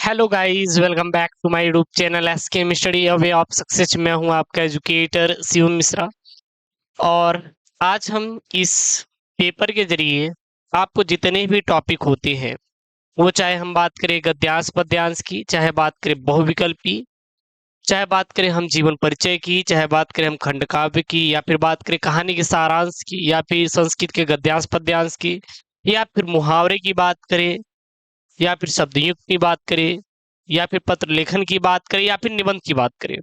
Hello guys, welcome back to my YouTube channel SK study a way of success. मैं हूं आपका educator Shivam Mishra. और आज हम इस पेपर के जरिए आपको जितने भी टॉपिक होते हैं, वो चाहे हम बात करें गद्यांश पद्यांश की, चाहे बात करें बहुविकल्प की, चाहे बात करें हम जीवन परिचय की, चाहे बात करें हम खंड काव्य की, या फिर बात करें कहानी के सारांश की, या फिर संस्कृत के गद्यांश पद्यांश की, या फिर मुहावरे की बात करें, या फिर शब्दयुक्त की बात करें, या फिर पत्र लेखन की बात करें, या फिर निबंध की बात करें।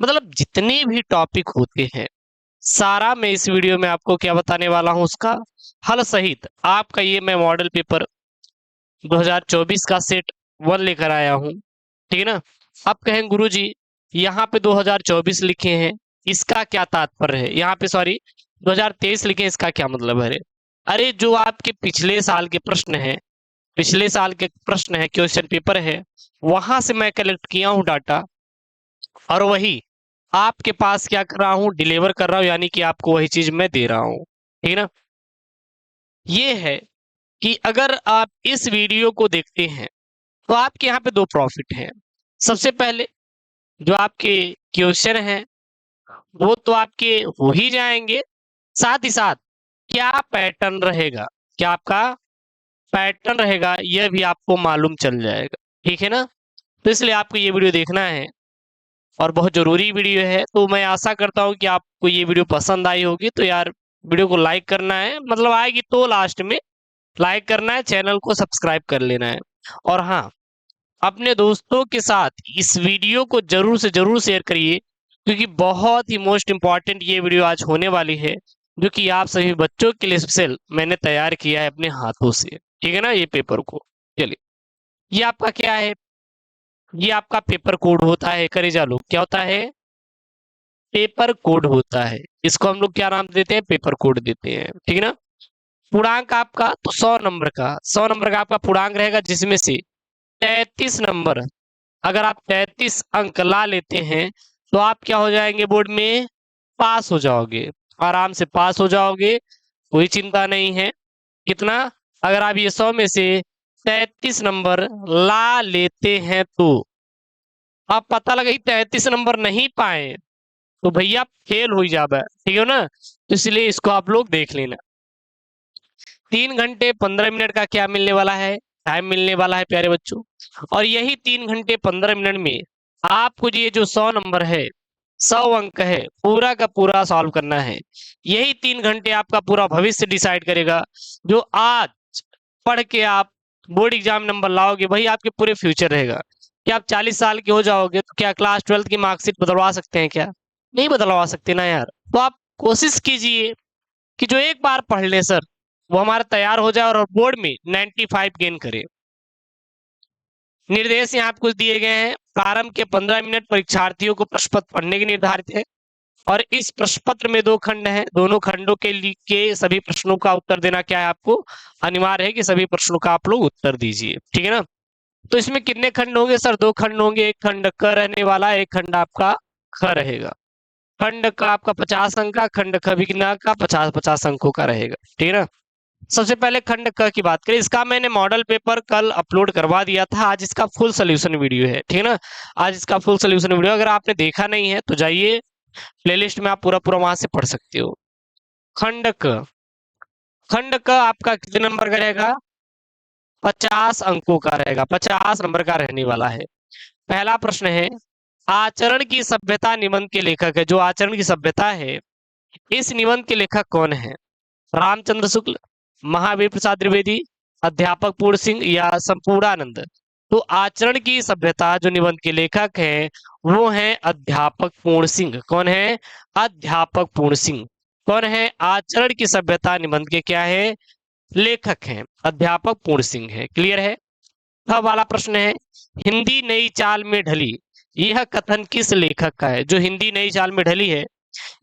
मतलब जितने भी टॉपिक होते हैं, सारा मैं इस वीडियो में आपको क्या बताने वाला हूं, उसका हल सहित आपका ये मैं मॉडल पेपर 2024 का सेट 1 लेकर आया हूं। ठीक है ना। आप कहें गुरुजी, यहाँ पे 2024 लिखे हैं, इसका क्या तात्पर्य है? यहाँ पे सॉरी 2023 लिखे हैं, इसका क्या मतलब है? अरे जो आपके पिछले साल के प्रश्न है, पिछले साल के प्रश्न है, क्वेश्चन पेपर है, वहां से मैं कलेक्ट किया हूं डाटा, और वही आपके पास क्या कर रहा हूं, डिलीवर कर रहा हूं, यानी कि आपको वही चीज मैं दे रहा हूं। ठीक है ना। ये है कि अगर आप इस वीडियो को देखते हैं तो आपके यहाँ पे दो प्रॉफिट हैं। सबसे पहले, जो आपके क्वेश्चन हैं वो तो आपके हो ही जाएंगे, साथ ही साथ क्या पैटर्न रहेगा, क्या आपका पैटर्न रहेगा, यह भी आपको मालूम चल जाएगा। ठीक है ना। तो इसलिए आपको ये वीडियो देखना है, और बहुत जरूरी वीडियो है। तो मैं आशा करता हूँ कि आपको ये वीडियो पसंद आई होगी। तो यार वीडियो को लाइक करना है, मतलब आएगी तो लास्ट में लाइक करना है, चैनल को सब्सक्राइब कर लेना है। और हाँ, अपने दोस्तों के साथ इस वीडियो को जरूर से जरूर शेयर करिए, क्योंकि बहुत ही मोस्ट इंपॉर्टेंट ये वीडियो आज होने वाली है, जो कि आप सभी बच्चों के लिए स्पेशल मैंने तैयार किया है अपने हाथों से। ठीक है ना। ये पेपर को, चलिए, ये आपका क्या है, ये आपका पेपर कोड होता है। करेजा लोग, क्या होता है? पेपर कोड होता है। इसको हम लोग क्या नाम देते हैं? पेपर कोड देते हैं। ठीक है ना। पूर्णांक आपका तो 100 नंबर का, 100 नंबर का आपका पूर्णांक रहेगा, जिसमें से 33 नंबर, अगर आप 33 अंक ला लेते हैं तो आप क्या हो जाएंगे, बोर्ड में पास हो जाओगे, आराम से पास हो जाओगे, कोई चिंता नहीं है। कितना? अगर आप ये 100 में से 33 नंबर ला लेते हैं, तो आप पता लगा 33 नंबर नहीं पाए, तो भैया फेल हो जाए। ठीक है ना। तो इसलिए इसको आप लोग देख लेना। 3 घंटे 15 मिनट का क्या मिलने वाला है? टाइम मिलने वाला है प्यारे बच्चों। और यही 3 घंटे 15 मिनट में आपको ये जो 100 नंबर है, 100 अंक है, पूरा का पूरा सॉल्व करना है। यही 3 घंटे आपका पूरा भविष्य डिसाइड करेगा। जो आज पढ़ के आप बोर्ड एग्जाम नंबर लाओगे, वही आपके पूरे फ्यूचर रहेगा। क्या आप 40 साल के हो जाओगे तो क्या क्लास 12th की मार्कशीट बदलवा सकते हैं? क्या नहीं बदलवा सकते ना यार। तो आप कोशिश कीजिए कि जो एक बार पढ़ ले सर, वो हमारा तैयार हो जाए और बोर्ड में 95 गेन करे। निर्देश यहाँ कुछ दिए गए हैं। प्रारंभ के 15 मिनट परीक्षार्थियों को प्रश्न पत्र पढ़ने के निर्धारित है, और इस प्रश्न पत्र में 2 खंड हैं। दोनों खंडों के सभी प्रश्नों का उत्तर देना क्या है, आपको अनिवार्य है कि सभी प्रश्नों का आप लोग उत्तर दीजिए। ठीक है ना। तो इसमें कितने खंड होंगे सर? 2 खंड होंगे। एक खंड क रहने वाला है, एक खंड आपका ख रहेगा। खंड का आपका 50 अंक का, खंड ख भी कितना का 50-50 अंकों का रहेगा। ठीक है ना। सबसे पहले खंड क की बात करें, इसका मैंने मॉडल पेपर कल अपलोड करवा दिया था। आज इसका फुल सोल्यूशन वीडियो है। ठीक है ना। आज इसका फुल सोल्यूशन वीडियो अगर आपने देखा नहीं है तो जाइए प्लेलिस्ट में, आप पूरा पूरा वहां से पढ़ सकते हो। खंड क, खंड क आपका कितने नंबर का रहेगा? 50 अंकों का रहेगा, 50 नंबर का रहने वाला है। पहला प्रश्न है, आचरण की सभ्यता निबंध के लेखक है। जो आचरण की सभ्यता है, इस निबंध के लेखक कौन है? रामचंद्र शुक्ल, महावीर प्रसाद द्विवेदी, अध्यापक पूर्ण सिंह, या संपूर्णानंद? तो आचरण की सभ्यता जो निबंध के लेखक हैं, वो हैं अध्यापक पूर्ण सिंह। कौन है? अध्यापक पूर्ण सिंह। कौन है? आचरण की सभ्यता निबंध के क्या है? लेखक हैं, अध्यापक पूर्ण सिंह है। क्लियर है। अब वाला प्रश्न है, हिंदी नई चाल में ढली, यह कथन किस लेखक का है? जो हिंदी नई चाल में ढली है,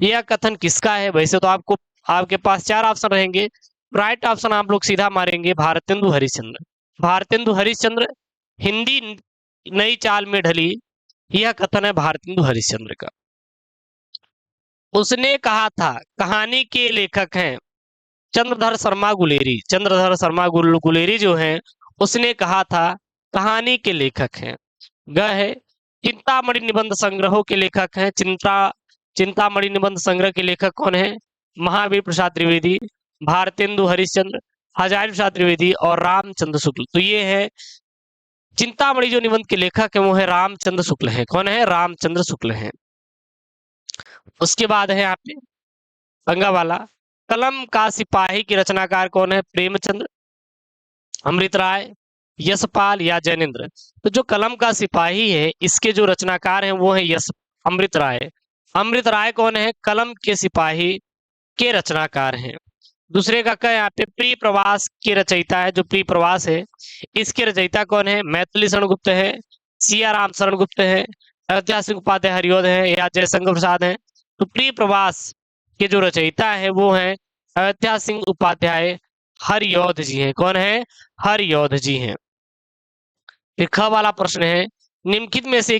यह कथन किसका है? वैसे तो आपको, आपके पास 4 ऑप्शन रहेंगे। राइट ऑप्शन आप लोग सीधा मारेंगे, भारतेंदु हरिश्चंद्र। भारतेंदु हरिश्चंद्र, हिंदी नई चाल में ढली, यह कथन है भारतेंदु हरिश्चंद्र का। उसने कहा था, कहानी के लेखक हैं चंद्रधर शर्मा गुलेरी। चंद्रधर शर्मा गुलेरी जो हैं, उसने कहा था कहानी के लेखक हैं। ग है चिंतामणि निबंध संग्रहों के लेखक हैं। चिंतामणि निबंध संग्रह के लेखक कौन है? महावीर प्रसाद द्विवेदी, भारतेंदु हरिश्चंद्र, हजारी प्रसाद द्विवेदी और रामचंद्र शुक्ल। तो ये है चिंतामणि जो निबंध के लेखक है वो है रामचंद्र शुक्ल है। कौन है? रामचंद्र शुक्ल है। उसके बाद है यहाँ पे पंगा वाला, कलम का सिपाही की रचनाकार कौन है? प्रेमचंद, अमृत राय, यशपाल या जैनेन्द्र। तो जो कलम का सिपाही है इसके जो रचनाकार हैं वो है अमृत राय। अमृत राय कौन है? कलम के सिपाही के रचनाकार हैं। दूसरे का क्या यहाँ पे प्रिय प्रवास के रचयिता है। जो प्रिय प्रवास है इसके रचयिता कौन है? मैथिली शरण गुप्त है, सिया राम शरण गुप्त है, अयोध्या सिंह उपाध्याय हरियोध है या जयशंकर प्रसाद है। तो प्रिय प्रवास के जो रचयिता है वो है अयोध्या सिंह उपाध्याय हरियोध जी हैं। कौन है? हरियोध जी हैं। फिर ख वाला प्रश्न है, निम्नलिखित में से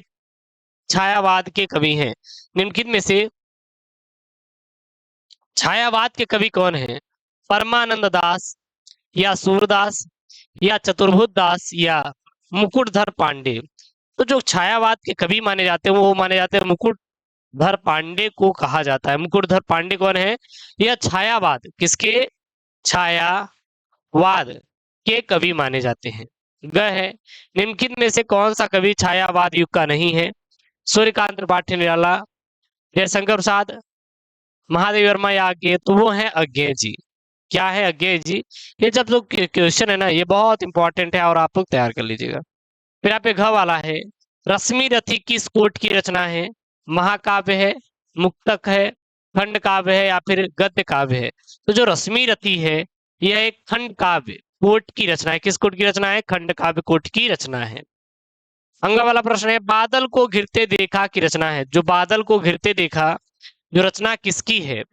छायावाद के कवि हैं। निम्नलिखित में से छायावाद के कवि कौन है? परमानंद दास या सूरदास या चतुर्भुज दास या मुकुटधर पांडे। तो जो छायावाद के कवि माने जाते हैं वो माने जाते हैं मुकुटधर पांडे को कहा जाता है। मुकुटधर पांडे कौन है? यह छायावाद किसके? छायावाद के कवि माने जाते हैं। ग है निम्नलिखित में से कौन सा कवि छायावाद युग का नहीं है? सूर्यकांत त्रिपाठी निराला, जयशंकर प्रसाद, महादेव वर्मा या अज्ञेय। तो वो है अज्ञेय जी। क्या है? अज्ञेय जी। ये जब लोग क्वेश्चन है ना ये बहुत इंपॉर्टेंट है और आप लोग तैयार कर लीजिएगा। फिर यहाँ पे घ वाला है, रश्मि रथी किस कोट की रचना है? महाकाव्य है, मुक्तक है, खंड काव्य है या फिर गद्य काव्य है। तो जो रश्मि रथी है यह एक खंड काव्य कोट की रचना है। किस कोट की रचना है? खंड काव्य कोट की रचना है। अंगा वाला प्रश्न है, बादल को घिरते देखा की रचना है। जो बादल को घिरते देखा जो रचना किसकी है?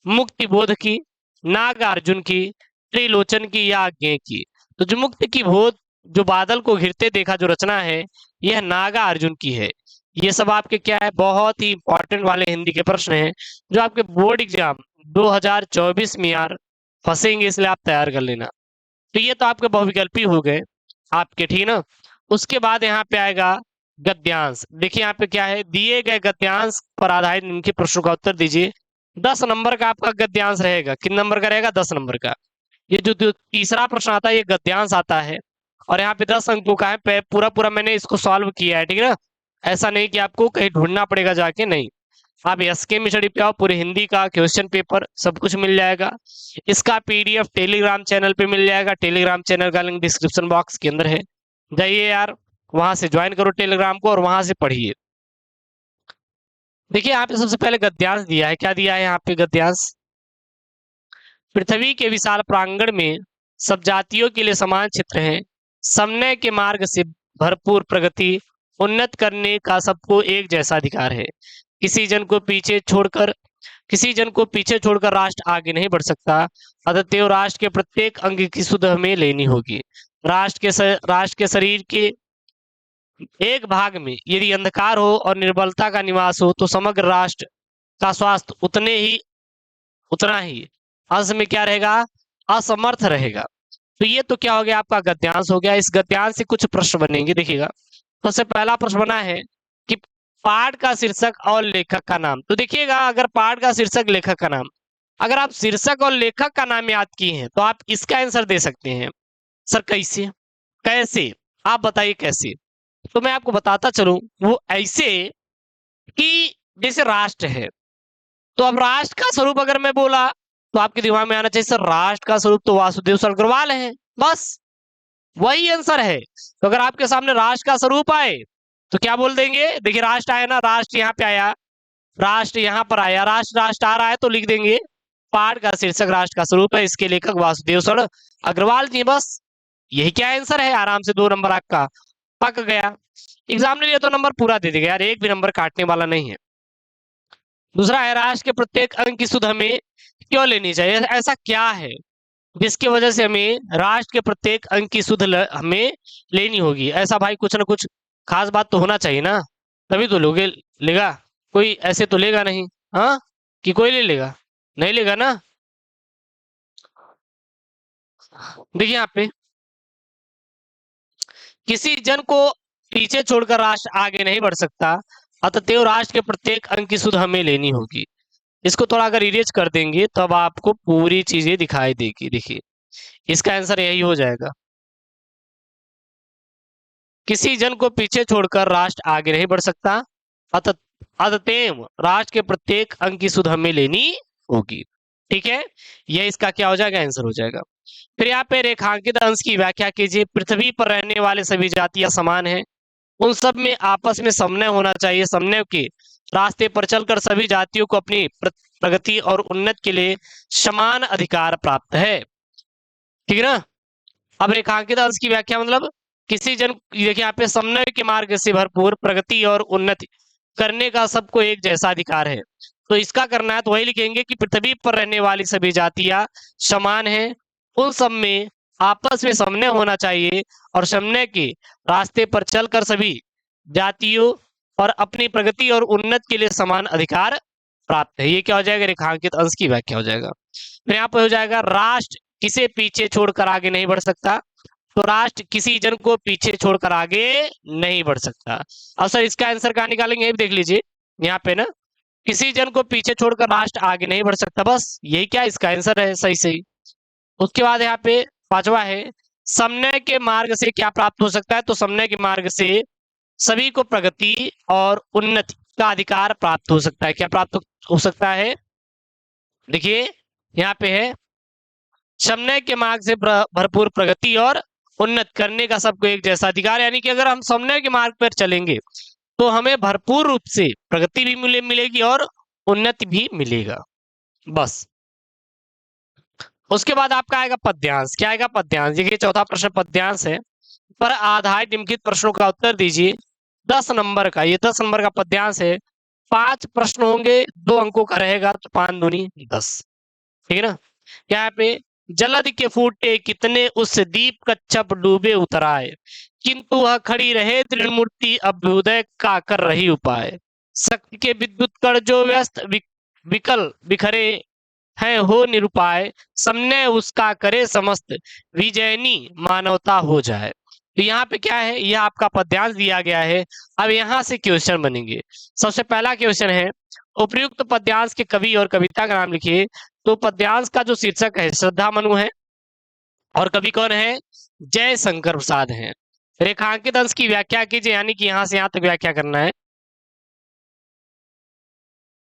मुक्ति बोध की, नागार्जुन की, त्रिलोचन की या अज्ञेय की। तो जो मुक्ति की बोध जो बादल को घिरते देखा जो रचना है यह नागार्जुन की है। ये सब आपके क्या है? बहुत ही इंपॉर्टेंट वाले हिंदी के प्रश्न हैं जो आपके बोर्ड एग्जाम 2024 में यार फंसेंगे, इसलिए आप तैयार कर लेना। तो ये तो आपके बहुविकल्पी हो गए आपके, ठीक ना। उसके बाद यहाँ पे आएगा गद्यांश। देखिए यहाँ पे क्या है, दिए गए गद्यांश पर आधारित इनके प्रश्नों का उत्तर दीजिए। 10 नंबर का आपका गद्यांश रहेगा। कितने नंबर का रहेगा? 10 नंबर का। ये जो तीसरा प्रश्न आता है ये गद्यांश आता है और यहाँ पे 10 अंकों का है। पूरा पूरा मैंने इसको सॉल्व किया है, ठीक है ना। ऐसा नहीं कि आपको कहीं ढूंढना पड़ेगा जाके, नहीं। आप एसके में स्टडी पे आओ, पूरे हिंदी का क्वेश्चन पेपर सब कुछ मिल जाएगा। इसका पीडीएफ टेलीग्राम चैनल पे मिल जाएगा। टेलीग्राम चैनल का लिंक डिस्क्रिप्शन बॉक्स के अंदर है, जाइए यार वहां से ज्वाइन करो टेलीग्राम को और वहां से पढ़िए। देखिए यहाँ पे सबसे पहले गद्यांश दिया है। क्या दिया है यहाँ पे? गद्यांश, पृथ्वी के विशाल प्रांगण में सब जातियों के लिए समान क्षेत्र है। समन्वय के मार्ग से भरपूर प्रगति उन्नत करने का सबको एक जैसा अधिकार है। किसी जन को पीछे छोड़कर राष्ट्र आगे नहीं बढ़ सकता। अतएव राष्ट्र के प्रत्येक अंग की सुध हमें लेनी होगी। राष्ट्र के शरीर के एक भाग में यदि अंधकार हो और निर्बलता का निवास हो तो समग्र राष्ट्र का स्वास्थ्य उतना ही अंश में क्या रहेगा? असमर्थ रहेगा। तो ये तो क्या हो गया? आपका गद्यांश हो गया। इस गद्यांश से कुछ प्रश्न बनेंगे, देखिएगा। सबसे पहला प्रश्न बना है कि पाठ का शीर्षक और लेखक का नाम। तो देखिएगा, अगर पाठ का शीर्षक लेखक का नाम, अगर आप शीर्षक और लेखक का नाम याद किए हैं तो आप इसका आंसर दे सकते हैं। सर कैसे? कैसे आप बताइए कैसे? तो मैं आपको बताता चलूं, वो ऐसे कि जैसे राष्ट्र है तो अब राष्ट्र का स्वरूप अगर मैं बोला तो आपके दिमाग में आना चाहिए सर राष्ट्र का स्वरूप तो वासुदेव अग्रवाल है, बस वही आंसर है। तो अगर आपके सामने राष्ट्र का स्वरूप आए तो क्या बोल देंगे? देखिए राष्ट्र आया ना, राष्ट्र यहाँ पे आया, राष्ट्र यहाँ पर आया, राष्ट्र राष्ट्र आ रहा है तो लिख देंगे पाठ का शीर्षक राष्ट्र का स्वरूप है, इसके लेखक वासुदेव अग्रवाल जी। बस यही क्या आंसर है, आराम से 2 नंबर आपका पक गया। एग्जाम ने लिया तो नंबर पूरा दे देगा यार, एक भी नंबर काटने वाला नहीं है। दूसरा है, राष्ट्र के प्रत्येक अंक की सुध हमें क्यों लेनी चाहिए? ऐसा क्या है जिसकी वजह से हमें राष्ट्र के प्रत्येक अंक की सुध हमें लेनी होगी? ऐसा भाई कुछ ना कुछ खास बात तो होना चाहिए ना, तभी तो लोगे लेगा। कोई ऐसे तो लेगा नहीं, हाँ कि कोई ले लेगा? नहीं लेगा ना। देखिए यहाँ पे किसी जन को पीछे छोड़कर राष्ट्र आगे नहीं बढ़ सकता, अतएव राष्ट्र के प्रत्येक अंक की सुध हमें लेनी होगी। इसको थोड़ा अगर इरेज कर देंगे तब आपको पूरी चीजें दिखाई देगी। देखिए इसका आंसर यही हो जाएगा, किसी जन को पीछे छोड़कर राष्ट्र आगे नहीं बढ़ सकता, अतएव राष्ट्र के प्रत्येक अंक की सुध हमें लेनी होगी। ठीक है, यह इसका क्या हो जाएगा, आंसर हो जाएगा। फिर यहाँ पे रेखांकित अंश की व्याख्या कीजिए। पृथ्वी पर रहने वाले सभी जातियां समान हैं, उन सब में आपस में समन्वय होना चाहिए। समन्वय के रास्ते पर चलकर सभी जातियों को अपनी प्रगति और उन्नति के लिए समान अधिकार प्राप्त है। ठीक है ना। अब रेखांकित अंश की व्याख्या मतलब किसी जन, देखिए यहाँ पे समन्वय के मार्ग से भरपूर प्रगति और उन्नति करने का सबको एक जैसा अधिकार है। तो इसका करना है तो वही लिखेंगे कि पृथ्वी पर रहने वाली सभी जातियां समान हैं, उन सब में आपस में समन्वय होना चाहिए और समन्वय के रास्ते पर चलकर सभी जातियों और अपनी प्रगति और उन्नति के लिए समान अधिकार प्राप्त है। ये क्या हो जाएगा, रेखांकित अंश की व्याख्या हो जाएगा। फिर यहाँ पर हो जाएगा राष्ट्र किसे पीछे छोड़कर आगे नहीं बढ़ सकता, तो राष्ट्र किसी जन को पीछे छोड़कर आगे नहीं बढ़ सकता। अब सर इसका आंसर कहाँ निकालेंगे, देख लीजिए यहाँ पे ना, किसी जन को पीछे छोड़कर राष्ट्र आगे नहीं बढ़ सकता, बस यही क्या इसका आंसर है, सही सही। उसके बाद यहाँ पे पांचवा है, समन्वय के मार्ग से क्या प्राप्त हो सकता है, तो समन्वय के मार्ग से सभी को प्रगति और उन्नति का अधिकार प्राप्त हो सकता है। क्या प्राप्त हो सकता है, देखिए यहाँ पे है, समन्वय के मार्ग से भरपूर प्रगति और उन्नत करने का सबको एक जैसा अधिकार। यानी कि अगर हम समन्वय के मार्ग पर चलेंगे तो हमें भरपूर रूप से प्रगति भी मिलेगी और उन्नति भी मिलेगा, बस। उसके बाद आपका आएगा पद्यांश। क्या आएगा, पद्यांश। देखिए चौथा प्रश्न पद्यांश है, पर आधारित निम्नलिखित प्रश्नों का उत्तर दीजिए। 10 नंबर का, ये 10 नंबर का पद्यांश है। 5 प्रश्न होंगे, 2 अंकों का रहेगा, तो 5 दूनी 10। ठीक है ना। यहाँ पे जलद के फूटे कितने उस दीप कच्छप डूबे उतराए, किंतु वह खड़ी रहे दृढ़ मूर्ति अभ्युदय का कर रही उपाय। शक्ति के विद्युत कण जो व्यस्त विकल बिखरे है हो निरुपाय, समन्वय उसका करे समस्त विजयनी मानवता हो जाए। तो यहाँ पे क्या है, यह आपका पद्यांश दिया गया है। अब यहाँ से क्वेश्चन बनेंगे। सबसे पहला क्वेश्चन है, उपयुक्त पद्यांश के कवि और कविता का नाम लिखिए। तो पद्यांश का जो शीर्षक है श्रद्धा मनु है और कवि कौन है, जय शंकर प्रसाद है। रेखांकित अंश की व्याख्या कीजिए, यानी कि यहां से यहां तक व्याख्या करना है।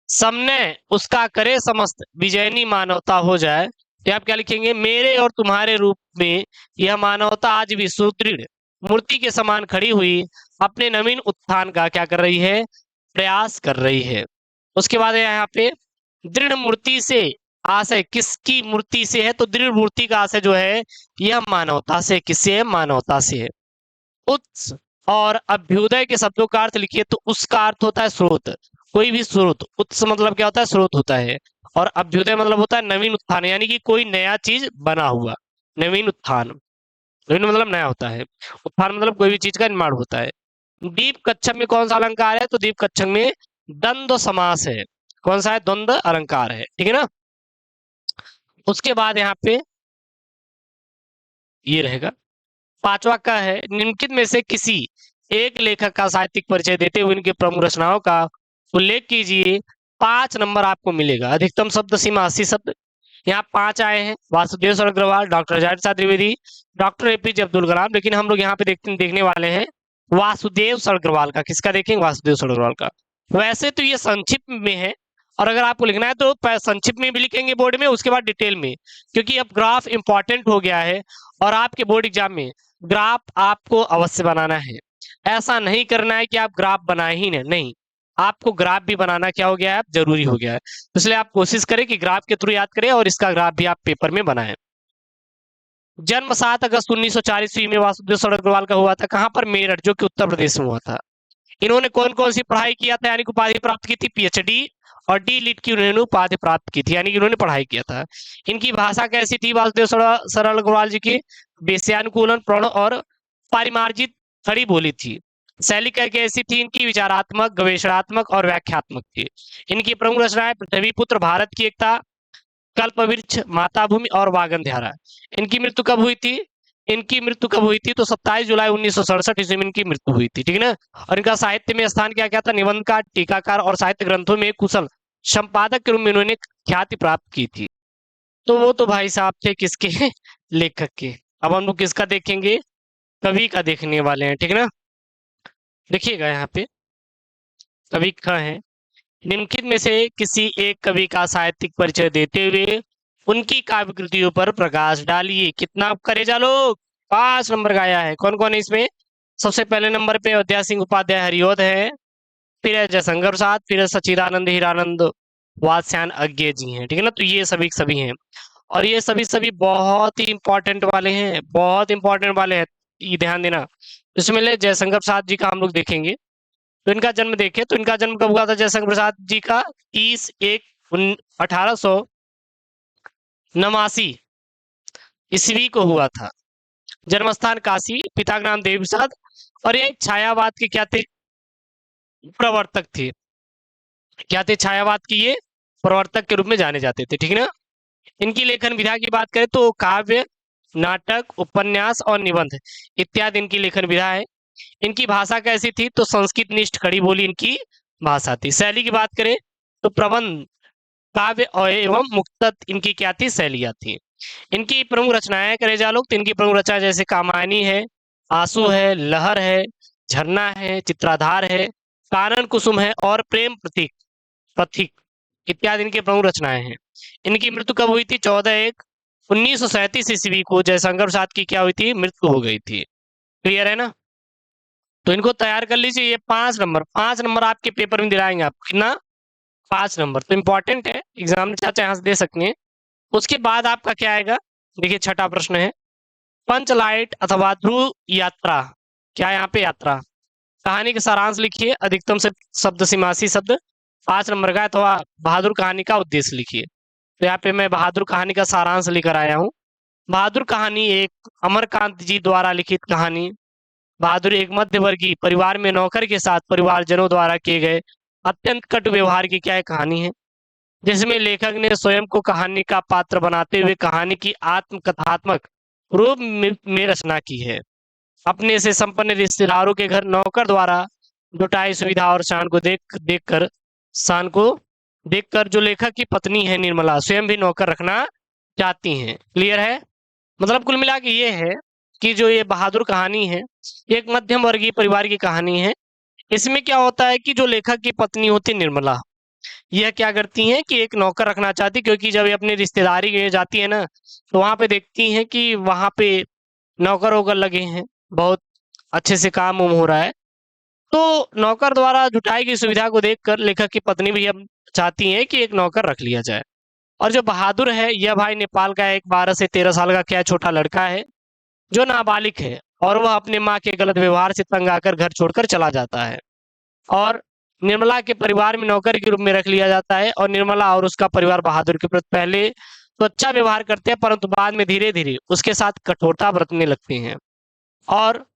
समन्वय उसका करे समस्त विजयनी मानवता हो जाए, तो आप क्या लिखेंगे, मेरे और तुम्हारे रूप में यह मानवता आज भी सुदृढ़ मूर्ति के समान खड़ी हुई अपने नवीन उत्थान का क्या कर रही है, प्रयास कर रही है। उसके बाद यहाँ पे दृढ़ मूर्ति से आशय किसकी मूर्ति से है, तो दृढ़ मूर्ति का आशय जो है यह मानवता से, किससे है, मानवता से है। उत्स और अभ्युदय के शब्दों का अर्थ लिखिए। तो उसका अर्थ होता है स्रोत, कोई भी स्रोत। उत्स मतलब क्या होता है, स्रोत होता है, और अभ्युदय मतलब होता है नवीन उत्थान, यानी कि कोई नया चीज बना हुआ, नवीन उत्थान। नवीन मतलब नया होता है, उत्थान मतलब कोई भी चीज का निर्माण होता है। दीप कच्छप में कौन सा अलंकार है, तो दीप कच्छप में द्वंद्व समास है। कौन सा है, द्वंद्व अलंकार है। ठीक है ना। उसके बाद यहाँ पे ये रहेगा, पांचवा का है, निम्नलिखित में से किसी एक लेखक का साहित्यिक परिचय देते हुए इनके प्रमुख रचनाओं का उल्लेख कीजिए। 5 नंबर आपको मिलेगा। अधिकतम शब्द सीमा 80 शब्द। यहाँ 5 आए हैं, वासुदेव शरण अग्रवाल, डॉक्टर आचार्य प्रसाद द्विवेदी, डॉक्टर एपीजे अब्दुल कलाम। लेकिन हम लोग यहाँ पे देखने वाले हैं वासुदेव शरण अग्रवाल का। किसका देखेंगे, वासुदेव शरण अग्रवाल का। वैसे तो ये संक्षिप्त में है, और अगर आपको लिखना है तो संक्षिप्त में भी लिखेंगे बोर्ड में, उसके बाद डिटेल में, क्योंकि अब ग्राफ इंपॉर्टेंट हो गया है और आपके बोर्ड एग्जाम में ग्राफ आपको अवश्य बनाना है। ऐसा नहीं करना है कि आप ग्राफ बनाए ही नहीं, आपको ग्राफ भी बनाना क्या हो गया है, जरूरी हो गया है। इसलिए आप कोशिश करें कि ग्राफ के थ्रू याद करें और इसका ग्राफ भी आप पेपर में बनाएं। जन्म 7 अगस्त 1940 ईस्वी में वासुदेव शरण अग्रवाल का हुआ था। कहां पर, मेरठ, जो कि उत्तर प्रदेश में हुआ था। इन्होंने कौन कौन सी पढ़ाई किया था, यानी कि उपाधि प्राप्त की थी, पीएचडी और डी लिट की उन्होंने उपाधि प्राप्त की थी, यानी कि उन्होंने पढ़ाई किया था। इनकी भाषा कैसी थी वासुदेव शरण अग्रवाल जी की, वेश्यानुकूलन, प्रण और पारिमार्जित खड़ी बोली थी। शैली कैसी थी इनकी, विचारात्मक, गवेषणात्मक और व्याख्यात्मक थी। इनकी प्रमुख रचनाएं पृथ्वी पुत्र, भारत की एकता, कल्पवृक्ष, माता भूमि और वागन धारा। इनकी मृत्यु कब हुई थी, इनकी मृत्यु कब हुई थी? तो 27 जुलाई 1967 ईस्वी में इनकी मृत्यु हुई थी, ठीक है ना। और इनका साहित्य में स्थान क्या क्या था? निबंधकार, टीकाकार और साहित्य ग्रंथों में कुशल संपादक के रूप में इन्होंने ख्याति प्राप्त की थी। तो वो तो भाई साहब थे किसके? लेखक के। अब हम लोग किसका देखेंगे? कवि का देखने वाले हैं, ठीक है ना। देखिएगा यहाँ पे कवि का है, निम्नलिखित में से किसी एक कवि का साहित्यिक परिचय देते हुए उनकी काव्य कृतियों पर प्रकाश डालिए। कितना करे जा लोग? 5 नंबर का आया है। कौन कौन है इसमें? सबसे पहले नंबर पे अयोध्या सिंह उपाध्याय हरिओद है, फिर है जयशंकर प्रसाद, फिर है सचिदानंद हीरानंद वात्स्यायन अज्ञे जी हैं, ठीक है ना। तो ये सभी सभी हैं, और ये सभी सभी बहुत ही इंपॉर्टेंट वाले हैं, बहुत इंपॉर्टेंट वाले हैं, ये ध्यान देना। इसमें ले जयशंकर प्रसाद जी का हम लोग देखेंगे। तो इनका जन्म देखें तो इनका जन्म कब हुआ था जयशंकर प्रसाद जी का? 30/1/1889 ईस्वी को हुआ था। जन्म स्थान काशी, पिता का नाम देवी प्रसाद, और ये छायावाद के क्या थे? प्रवर्तक थे। क्या थे? छायावाद की ये प्रवर्तक के रूप में जाने जाते थे, ठीक है ना। इनकी लेखन विधा की बात करें तो काव्य, नाटक, उपन्यास और निबंध इत्यादि इनकी लेखन विधा है। इनकी भाषा कैसी थी? तो संस्कृत निष्ठ खड़ी बोली इनकी भाषा थी। शैली की बात करें तो प्रबंध, काव्य और एवं मुक्तक इनकी क्या थी? शैलियां थी। इनकी प्रमुख रचनाएं करे जा लोग तो इनकी प्रमुख रचना जैसे कामायनी है, आंसू है, लहर है, झरना है, चित्राधार है, कानन कुसुम है और प्रेम प्रतीक प्रतीक इत्यादि इनकी प्रमुख रचनाएं हैं। इनकी मृत्यु कब हुई थी? 14/1/1937 ईस्वी को जयशंकर प्रसाद की क्या हुई थी? मृत्यु हो गई थी। क्लियर है ना। तो इनको तैयार कर लीजिए। ये 5 नंबर आपके पेपर में दिलाएंगे आप। कितना? 5 नंबर। तो इंपॉर्टेंट है, एग्जाम में चाहे यहाँ से दे सकते हैं। उसके बाद आपका क्या आएगा? देखिए छठा प्रश्न है, पंचलाइट अथवा ध्रुव यात्रा। क्या यहाँ पे? यात्रा। कहानी का सारांश लिखिए, अधिकतम से शब्द सीमासी शब्द। 5 नंबर का। अथवा बहादुर कहानी का उद्देश्य लिखिए। तो यहाँ पे मैं बहादुर कहानी का सारांश लेकर आया हूँ। बहादुर कहानी एक अमरकांत जी द्वारा लिखित कहानी। बहादुर एक मध्यवर्गीय परिवार में नौकर के साथ परिवारजनों द्वारा किए गए अत्यंत कटु व्यवहार की क्या है? कहानी है, जिसमें लेखक ने स्वयं को कहानी का पात्र बनाते हुए कहानी की आत्मकथात्मक रूप में रचना की है। अपने से संपन्न रिश्तेदारों के घर नौकर द्वारा जुटाई सुविधा और शान को देखकर जो लेखक की पत्नी है निर्मला स्वयं भी नौकर रखना चाहती हैं। क्लियर है। मतलब कुल मिला के ये है कि जो ये बहादुर कहानी है, एक मध्यम वर्गीय परिवार की कहानी है। इसमें क्या होता है कि जो लेखक की पत्नी होती निर्मला, यह क्या करती हैं कि एक नौकर रखना चाहती, क्योंकि जब ये अपनी रिश्तेदारी में जाती है ना तो वहां पे देखती हैं कि वहां पे नौकर वोकर लगे हैं, बहुत अच्छे से काम उम हो रहा है। तो नौकर द्वारा जुटाई गई सुविधा को देखकर लेखक की पत्नी भी अब चाहती है कि एक नौकर रख लिया जाए। और जो बहादुर है यह भाई नेपाल का एक 12 से 13 साल का क्या छोटा लड़का है जो नाबालिग है, और वह अपने माँ के गलत व्यवहार से तंग आकर घर छोड़कर चला जाता है, और निर्मला के परिवार में नौकर के रूप में रख लिया जाता है। और निर्मला और उसका परिवार बहादुर के प्रति पहले तो अच्छा व्यवहार करते हैं, परंतु बाद में धीरे धीरे उसके साथ कठोरता बरतने लगते हैं और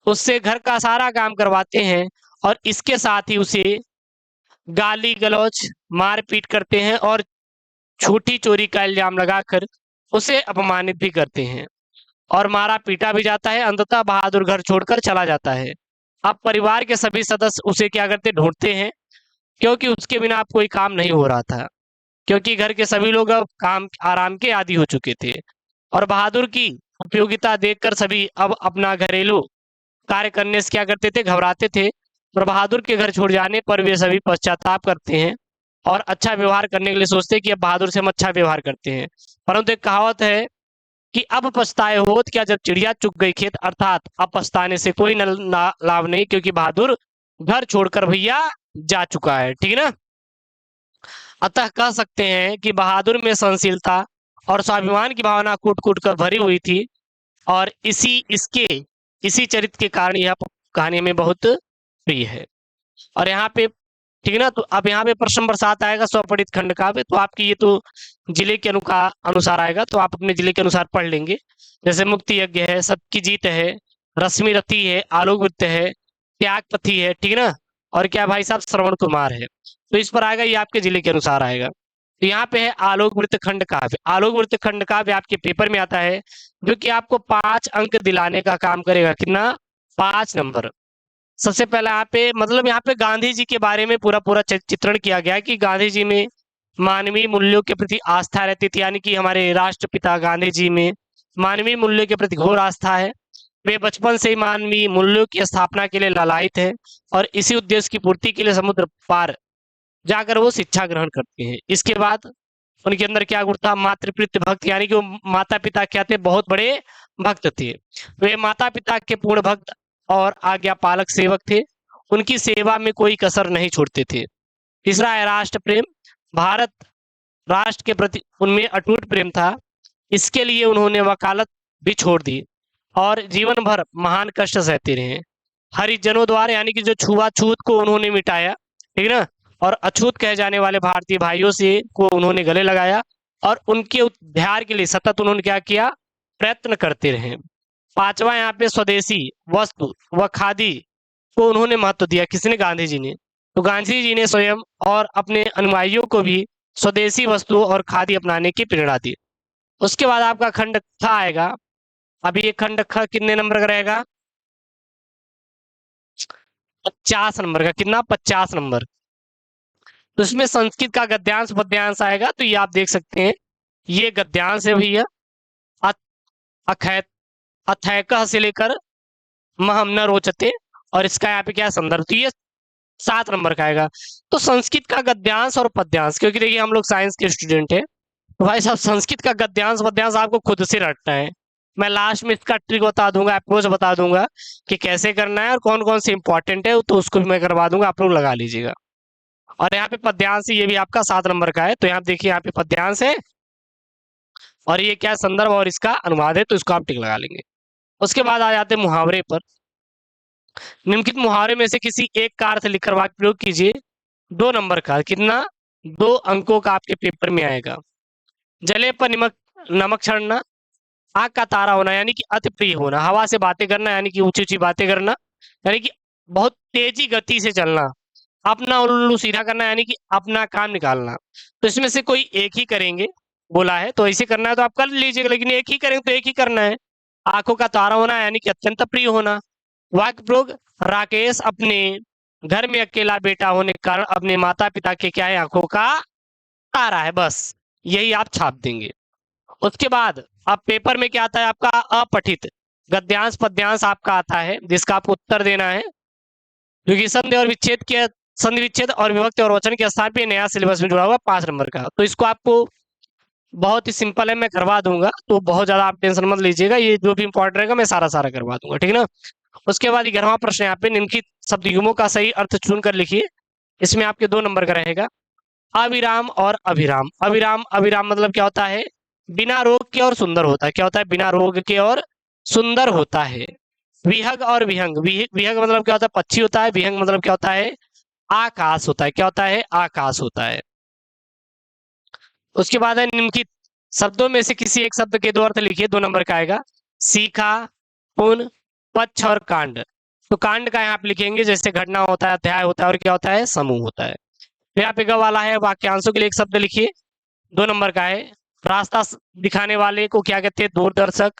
उससे घर का सारा काम करवाते हैं, और इसके साथ ही उसे गाली गलौज मारपीट करते हैं और झूठी चोरी का इल्जाम लगाकर उसे अपमानित भी करते हैं और मारा पीटा भी जाता है। अंततः बहादुर घर छोड़कर चला जाता है। अब परिवार के सभी सदस्य उसे क्या करते? ढूंढते हैं, क्योंकि उसके बिना अब कोई काम नहीं हो रहा था, क्योंकि घर के सभी लोग अब काम आराम के आदी हो चुके थे। और बहादुर की उपयोगिता देखकर सभी अब अपना घरेलू कार्य करने से क्या करते थे? घबराते थे। और बहादुर के घर छोड़ जाने पर वे सभी पश्चाताप करते हैं और अच्छा व्यवहार करने के लिए सोचते हैं कि अब बहादुर से हम अच्छा व्यवहार करते हैं। परंतु एक कहावत है कि अब पछताए होत क्या जब चिड़िया चुग गई खेत, अर्थात अब पछताने से कोई लाभ नहीं, क्योंकि बहादुर घर छोड़कर भैया जा चुका है, ठीक है ना। अतः कह सकते हैं कि बहादुर में सहनशीलता और स्वाभिमान की भावना कूट कूट कर भरी हुई थी, और इसी चरित्र के कारण यह कहानी में बहुत प्रिय है। और यहाँ पे ठीक है ना। तो अब यहाँ पे प्रश्न नंबर 7 आएगा स्वपठित खंड काव्य। तो आपकी ये तो जिले के अनुसार आएगा, तो आप अपने जिले के अनुसार पढ़ लेंगे। जैसे मुक्ति यज्ञ है, सबकी जीत है, रश्मि रति है, आलोक वृत्त है, त्यागपथी है, ठीक है ना। और क्या भाई साहब? श्रवण कुमार है। तो इस पर आएगा, ये आपके जिले के अनुसार आएगा। तो यहाँ पे है आलोक वृत्त खंड काव्य। आलोक वृत्त खंड काव्य आपके पेपर में आता है, जो कि आपको 5 अंक दिलाने का काम करेगा। कितना? 5 नंबर। सबसे पहले यहाँ पे मतलब यहाँ पे गांधी जी के बारे में पूरा पूरा चित्रण किया गया है कि गांधी जी में मानवीय मूल्यों के प्रति आस्था रहती थी, यानी कि हमारे राष्ट्रपिता गांधी जी में मानवीय मूल्यों के प्रति घोर आस्था है। वे बचपन से ही मानवीय मूल्यों की स्थापना के लिए लालायित हैं और इसी उद्देश्य की पूर्ति के लिए समुद्र पार जाकर वो शिक्षा ग्रहण करते हैं। इसके बाद उनके अंदर क्या गुण था? मातृप्रीत भक्त, यानी कि वो माता पिता क्या थे? बहुत बड़े भक्त थे। वे माता पिता के पूर्ण भक्त और आज्ञा पालक सेवक थे। उनकी सेवा में कोई कसर नहीं छोड़ते थे। तीसरा है राष्ट्र प्रेम। भारत राष्ट्र के प्रति उनमें अटूट प्रेम था। इसके लिए उन्होंने वकालत भी छोड़ दी और जीवन भर महान कष्ट सहते रहे। हरिजनों द्वारा, यानी कि जो छुआछूत को उन्होंने मिटाया, ठीक ना, और अछूत कहे जाने वाले भारतीय भाइयों से को उन्होंने गले लगाया और उनके उद्धार के लिए सतत उन्होंने क्या किया? प्रयत्न करते रहे। पांचवा यहाँ पे स्वदेशी वस्तु व खादी को उन्होंने महत्व दिया। किसने? गांधी जी ने। तो गांधी जी ने स्वयं और अपने अनुयायियों को भी स्वदेशी वस्तु और खादी अपनाने की प्रेरणा दी। उसके बाद आपका खंड ख आएगा। अभी ये खंड ख कितने नंबर का रहेगा? 50 नंबर का। कितना? 50 नंबर। तो इसमें संस्कृत का गद्यांश पद्यांश आएगा। तो ये आप देख सकते हैं, ये गद्यांश है भैया। अथैकः से लेकर महम न रोचते, और इसका यहाँ पे क्या संदर्भ? तो ये 7 नंबर का आएगा। तो संस्कृत का गद्यांश और पद्यांश, क्योंकि देखिए हम लोग साइंस के स्टूडेंट हैं, तो भाई साहब संस्कृत का गद्यांश पद्यांश आपको खुद से रटना है। मैं लास्ट में इसका ट्रिक बता दूंगा, अप्रोच बता दूंगा कि कैसे करना है और कौन कौन से इंपॉर्टेंट है, तो उसको भी मैं करवा दूंगा, आप लोग लगा लीजिएगा। और यहाँ पे पद्यांश, ये भी आपका 7 नंबर का है। तो यहाँ देखिए, यहाँ पे पद्यांश है और ये क्या संदर्भ और इसका अनुवाद है, तो इसको आप टिक लगा लेंगे। उसके बाद आ जाते हैं मुहावरे पर। निम्नलिखित मुहावरे में से किसी एक का अर्थ लिखकर वाक्य प्रयोग कीजिए। 2 नंबर का। कितना? 2 अंकों का आपके पेपर में आएगा। जले पर नमक नमक छड़ना, आग का तारा होना यानी कि अति प्रिय होना, हवा से बातें करना यानी कि ऊंची ऊंची बातें करना, यानी कि बहुत तेजी गति से चलना, अपना उल्लू सीधा करना यानी कि अपना काम निकालना। तो इसमें से कोई एक ही करेंगे, बोला है तो ऐसे करना है तो आप कर लीजिएगा, लेकिन एक ही करेंगे तो एक ही करना है। आंखों का तारा होना यानी कि अत्यंत प्रिय होना। वाक्य प्रयोग, राकेश अपने घर में अकेला बेटा होने के कारण अपने माता पिता के क्या है? आंखों का तारा है। बस यही आप छाप देंगे। उसके बाद अब पेपर में क्या आता है आपका? अपठित गद्यांश पद्यांश आपका आता है, जिसका आपको उत्तर देना है, क्योंकि संधि विच्छेद और विभक्ति और वचन के स्थान पे नया सिलेबस में जुड़ा हुआ 5 नंबर का। तो इसको आपको बहुत ही सिंपल है, मैं करवा दूंगा, तो बहुत ज्यादा आप टेंशन मत लीजिएगा। ये जो भी इंपॉर्टेंट रहेगा मैं सारा सारा करवा दूंगा, ठीक है ना। उसके बाद 11वां प्रश्न यहाँ पे, निम्नलिखित शब्द युग्मों का सही अर्थ चुनकर लिखिए। इसमें आपके 2 नंबर का रहेगा। अविराम और अभिराम। अविराम अभिराम मतलब क्या होता है? बिना रोग के और सुंदर होता है। क्या होता है? बिना रोग के और सुंदर होता है। विहग और विहंग। विहग मतलब क्या होता है? पक्षी होता है। विहंग मतलब क्या होता है? आकाश होता है। क्या होता है? आकाश होता है। उसके बाद है निम्नलिखित शब्दों में से किसी एक शब्द के 2 अर्थ लिखिए। 2 नंबर का आएगा। सीखा, पुन, पक्ष और कांड। तो कांड का यहाँ पे लिखेंगे, जैसे घटना होता है, अध्याय होता है, और क्या होता है? समूह होता है। यहाँ पे ग वाला है, वाक्यांशों के लिए एक शब्द लिखिए। 2 नंबर का है। रास्ता दिखाने वाले को क्या कहते हैं? दूरदर्शक,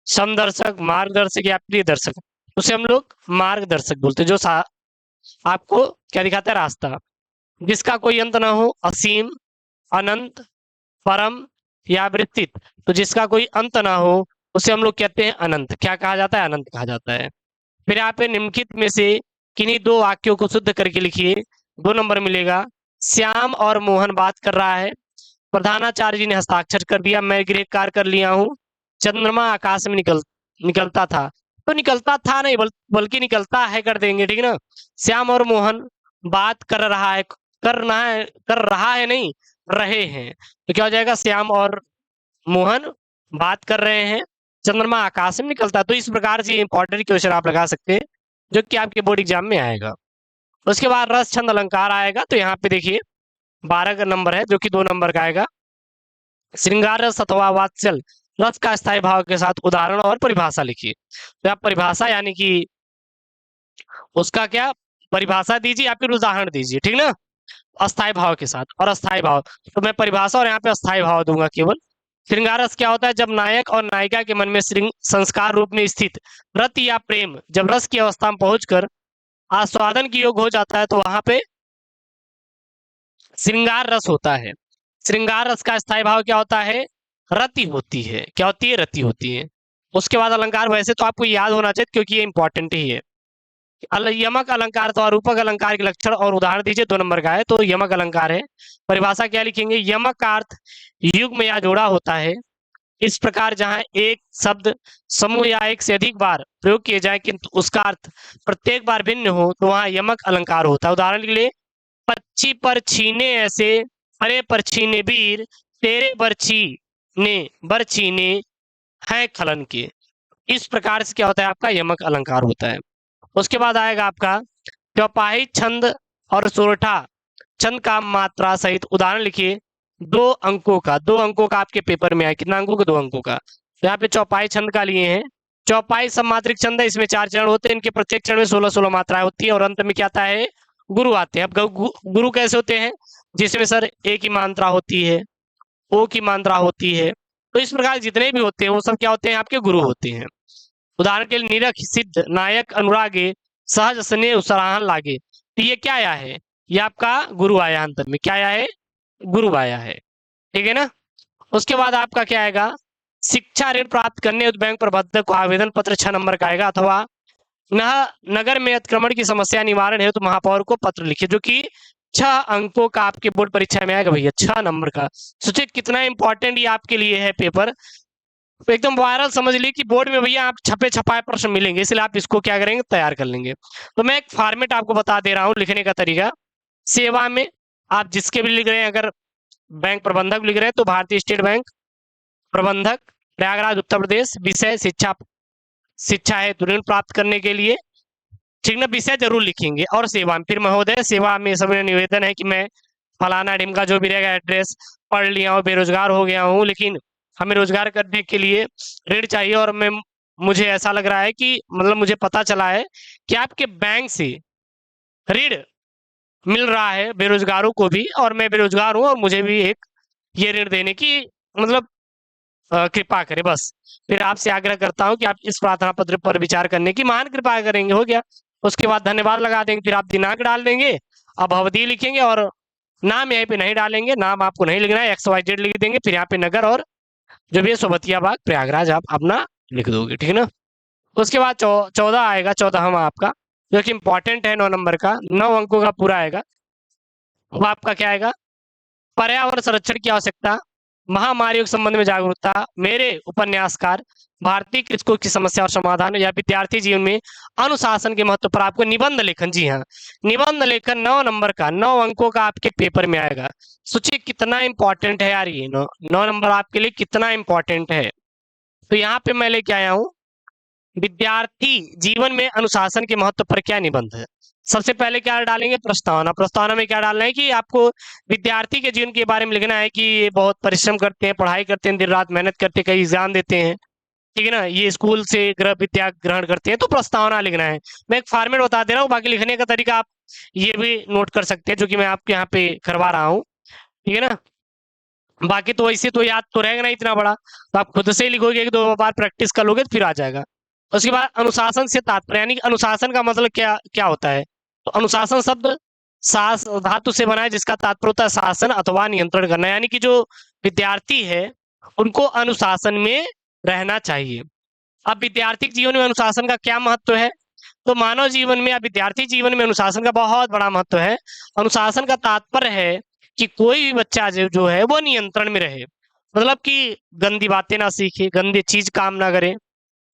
समदर्शक, मार्गदर्शक या प्रिय दर्शक। उसे हम लोग मार्गदर्शक बोलते हैं, जो आपको क्या दिखाता है? रास्ता। जिसका कोई अंत ना हो, असीम, अनंत, परम या वृत्तित। तो जिसका कोई अंत ना हो उसे हम लोग कहते हैं अनंत। क्या कहा जाता है? अनंत कहा जाता है। फिर यहाँ पे निम्नलिखित में से किन्हीं 2 वाक्यों को शुद्ध करके लिखिए। 2 नंबर मिलेगा। श्याम और मोहन बात कर रहा है, प्रधानाचार्य जी ने हस्ताक्षर कर दिया, मैं गृह कार्य कर लिया हूँ, चंद्रमा आकाश में निकलता था। तो निकलता था नहीं, बल्कि निकलता है कर देंगे, ठीक है ना। श्याम और मोहन बात कर रहा है, कर रहा है नहीं, रहे हैं। तो क्या हो जाएगा? श्याम और मोहन बात कर रहे हैं, चंद्रमा आकाश में निकलता है। तो इस प्रकार से इंपॉर्टेंट क्वेश्चन आप लगा सकते हैं, जो कि आपके बोर्ड एग्जाम में आएगा। उसके बाद रस छंद अलंकार आएगा। तो यहाँ पे देखिए 12 का नंबर है, जो कि 2 नंबर का आएगा। श्रृंगार रस अथवा वात्सल रस का स्थायी भाव के साथ उदाहरण और परिभाषा लिखिए। तो आप परिभाषा यानी कि उसका क्या परिभाषा दीजिए या फिर उदाहरण दीजिए, ठीक ना। अस्थाई भाव के साथ। और अस्थाई भाव तो मैं परिभाषा और यहाँ पे अस्थाई भाव दूंगा केवल। श्रृंगार रस क्या होता है? जब नायक और नायिका के मन में संस्कार रूप में स्थित रत या प्रेम जब रस की अवस्था में पहुंचकर आस्वादन की योग हो जाता है तो वहां पे श्रृंगार रस होता है। श्रृंगार रस का स्थायी भाव क्या होता है? रति होती है। क्या होती है? रति होती है। उसके बाद अलंकार, वैसे तो आपको याद होना चाहिए क्योंकि ये इंपॉर्टेंट ही है। यमक अलंकार अथवा रूपक अलंकार के लक्षण और उदाहरण दीजिए। 2 नंबर का है तो यमक अलंकार है। परिभाषा क्या लिखेंगे? यमक का अर्थ युग्म या जोड़ा होता है। इस प्रकार जहां एक शब्द समूह या एक से अधिक बार प्रयोग किए जाए किंतु उसका अर्थ प्रत्येक बार भिन्न हो तो वहां यमक अलंकार होता है। उदाहरण के लिए, पक्षी पर छीने ऐसे, अरे पर छीने वीर, तेरे बरछी ने बरछीने है खलन के। इस प्रकार से क्या होता है? आपका यमक अलंकार होता है। उसके बाद आएगा आपका चौपाई छंद और सोरठा छंद का मात्रा सहित उदाहरण लिखिए। 2 अंकों का, 2 अंकों का आपके पेपर में आया। कितना अंकों का? 2 अंकों का। तो यहाँ पे चौपाई छंद का लिए हैं। चौपाई सम्मात्रिक छंद है, इसमें 4 चरण होते हैं। इनके प्रत्येक चरण में 16-16 मात्राएं होती है और अंत में क्या आता है? गुरु आते हैं। अब गुरु कैसे होते हैं? जिसमें सर ए की मात्रा होती है, ओ की मात्रा होती है। तो इस प्रकार जितने भी होते हैं वो सब क्या होते हैं? आपके गुरु होते हैं। उदाहरण के लिए, निरख सिद्ध नायक अनुरागे सहज स्नेह सराहन लागे। तो ये क्या आया है? ये आपका गुरु आया। अंत में क्या आया है? गुरु आया है। ठीक है ना? उसके बाद आपका क्या आएगा? शिक्षा ऋण प्राप्त करने हेतु बैंक प्रबंधक को आवेदन पत्र 6 नंबर का आएगा। अथवा नगर में अतिक्रमण की समस्या निवारण हेतु महापौर को पत्र लिखे, जो कि 6 अंकों का आपके बोर्ड परीक्षा में आएगा भैया, 6 नंबर का। सोचिए कितना इंपॉर्टेंट ये आपके लिए है पेपर। तो एकदम वायरल समझ लीजिए कि बोर्ड में भैया आप छपे छपाए प्रश्न मिलेंगे, इसलिए आप इसको क्या करेंगे? तैयार कर लेंगे। तो मैं एक फॉर्मेट आपको बता दे रहा हूँ लिखने का तरीका। सेवा में आप जिसके भी लिख रहे हैं, अगर बैंक प्रबंधक लिख रहे हैं तो भारतीय स्टेट बैंक प्रबंधक, प्रयागराज उत्तर प्रदेश। विषय शिक्षा है ऋण प्राप्त करने के लिए, ठीक ना? विषय जरूर लिखेंगे। और सेवा में फिर महोदय सेवा में सब निवेदन है कि मैं फलाना ढिमका जो भी रहेगा एड्रेस पढ़ लिया हूँ, बेरोजगार हो गया हूँ, लेकिन हमें रोजगार करने के लिए ऋण चाहिए और मुझे ऐसा लग रहा है कि मतलब मुझे पता चला है कि आपके बैंक से ऋण मिल रहा है बेरोजगारों को भी, और मैं बेरोजगार हूँ और मुझे भी एक ये ऋण देने की मतलब कृपा करें। बस फिर आपसे आग्रह करता हूं कि आप इस प्रार्थना पत्र पर विचार करने की महान कृपा करेंगे। हो गया। उसके बाद धन्यवाद लगा देंगे। फिर आप दिनांक डाल देंगे, अब अवधि लिखेंगे और नाम यहाँ पे नहीं डालेंगे, नाम आपको नहीं लिखना है, XYZ लिख देंगे। फिर यहाँ पे नगर और जो भी है सोबतिया बाग प्रयागराज आप अपना लिख दोगे, ठीक है ना? उसके बाद 14 आएगा, 14वां आपका जो कि इंपॉर्टेंट है, 9 नंबर का, 9 अंकों का पूरा आएगा। वो आपका क्या आएगा? पर्यावरण संरक्षण की आवश्यकता, महामारियों के संबंध में जागरूकता, मेरे उपन्यासकार, भारतीय कृषकों की समस्या और समाधान, या विद्यार्थी जीवन में अनुशासन के महत्व पर आपको निबंध लेखन। जी हाँ, निबंध लेखन 9 नंबर का, 9 अंकों का आपके पेपर में आएगा। सोचिए कितना इंपॉर्टेंट है यार ये 9 नंबर आपके लिए कितना इंपॉर्टेंट है। तो यहाँ पे मैं लेके आया हूँ विद्यार्थी जीवन में अनुशासन के महत्व पर क्या निबंध है। सबसे पहले क्या डालेंगे? प्रस्तावना। प्रस्तावना में क्या डालना है कि आपको विद्यार्थी के जीवन के बारे में लिखना है कि ये बहुत परिश्रम करते हैं, पढ़ाई करते हैं, दिन रात मेहनत करते हैं, कई एग्जाम देते हैं, ठीक है ना? ये स्कूल से गृह विद्या ग्रहण करते हैं, तो प्रस्तावना लिखना है। मैं एक फॉर्मेट बता दे रहा हूँ, बाकी लिखने का तरीका आप ये भी नोट कर सकते हैं जो कि मैं आपके यहाँ पे करवा रहा हूँ, ठीक है ना? बाकी तो वैसे तो याद तो रहेगा ना इतना बड़ा, तो आप खुद से ही लिखोगे, 1-2 बार प्रैक्टिस कर लोगे तो फिर आ जाएगा। उसके बाद अनुशासन से तात्पर्य, यानी अनुशासन का मतलब क्या क्या होता है? तो अनुशासन शब्द शास धातु से बना है जिसका तात्पर्य होता है शासन अथवा नियंत्रण करना, यानी कि जो विद्यार्थी है उनको अनुशासन में रहना चाहिए। अब विद्यार्थी जीवन में अनुशासन का क्या महत्व है? तो मानव जीवन में या विद्यार्थी जीवन में अनुशासन का बहुत बड़ा महत्व है। अनुशासन का तात्पर्य है कि कोई भी बच्चा जो है वो नियंत्रण में रहे, मतलब कि गंदी बातें ना सीखे, गंदी चीज काम ना करे,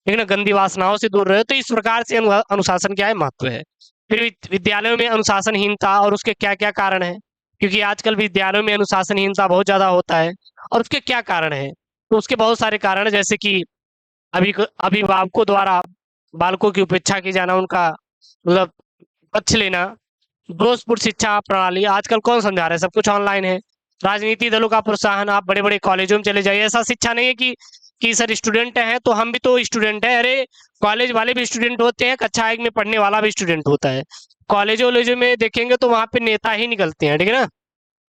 लेकिन गंदी वासनाओं से दूर रहे। तो इस प्रकार से अनुशासन क्या है? महत्व है। फिर विद्यालयों में अनुशासनहीनता और उसके क्या क्या कारण है, क्योंकि आजकल विद्यालयों में अनुशासनहीनता बहुत ज्यादा होता है, और उसके क्या कारण है? तो उसके बहुत सारे कारण है, जैसे कि अभिभावकों द्वारा बालकों की उपेक्षा की जाना, उनका मतलब पक्ष लेना, दोषपूर्ण शिक्षा प्रणाली, आजकल कौन समझा रहा है? सब कुछ ऑनलाइन है। राजनीति दलों का प्रोत्साहन, आप बड़े बड़े कॉलेजों में चले जाइए, ऐसा शिक्षा नहीं है कि सर स्टूडेंट हैं तो हम भी तो स्टूडेंट हैं। अरे कॉलेज वाले भी स्टूडेंट होते हैं, कक्षा 1 में पढ़ने वाला भी स्टूडेंट होता है। कॉलेजों वॉलेजों में देखेंगे तो वहां पे नेता ही निकलते हैं, ठीक है ना।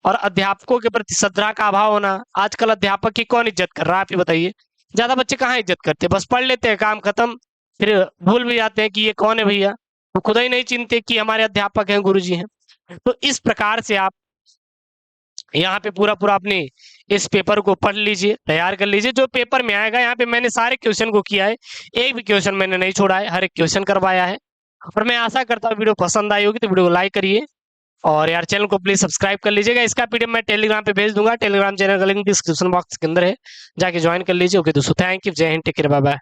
और अध्यापकों के प्रति श्रद्धा का अभाव होना, आजकल अध्यापक की कौन इज्जत कर रहा है आप ये बताइए। ज्यादा बच्चे कहाँ इज्जत करते हैं, बस पढ़ लेते हैं काम खत्म, फिर भूल भी जाते हैं कि ये कौन है भैया, वो खुद ही नहीं चिंते कि हमारे अध्यापक हैं, गुरुजी हैं। तो इस प्रकार से आप यहाँ पे पूरा पूरा अपने इस पेपर को पढ़ लीजिए, तैयार कर लीजिए। जो पेपर में आएगा यहाँ पे मैंने सारे क्वेश्चन को किया है, एक भी क्वेश्चन मैंने नहीं छोड़ा है, हर एक क्वेश्चन करवाया है। और मैं आशा करता हूँ वीडियो पसंद आई होगी, तो वीडियो को लाइक करिए और यार चैनल को प्लीज सब्सक्राइब कर लीजिएगा। इसका पीडीएफ मैं टेलीग्राम पे भेज दूंगा, टेलीग्राम चैनल का लिंक डिस्क्रिप्शन बॉक्स के अंदर है, जाके ज्वाइन कर लीजिए। ओके दोस्तों, थैंक यू, जय Hind, take care, bye bye.